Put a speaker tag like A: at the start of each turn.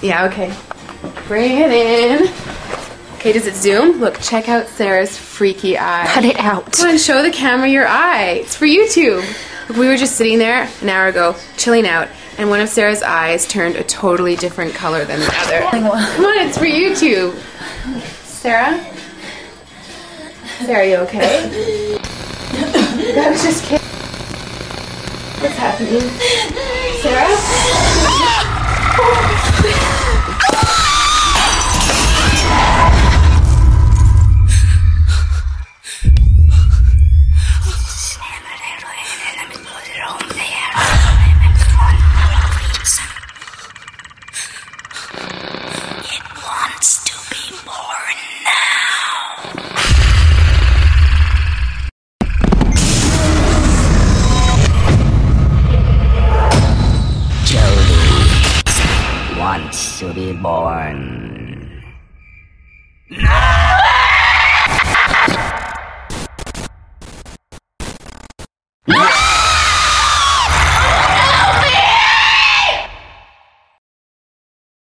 A: Yeah, okay. Bring it in. Okay, does it zoom? Look, check out Sarah's freaky eye.
B: Cut it out.
A: Come on, show the camera your eye. It's for YouTube. Look, we were just sitting there an hour ago, chilling out, and one of Sarah's eyes turned a totally different color than the other. Come on, it's for YouTube. Sarah? Sarah, you okay? I was just kidding. What's happening? Sarah?
C: It wants to be born now. Jody wants to be born.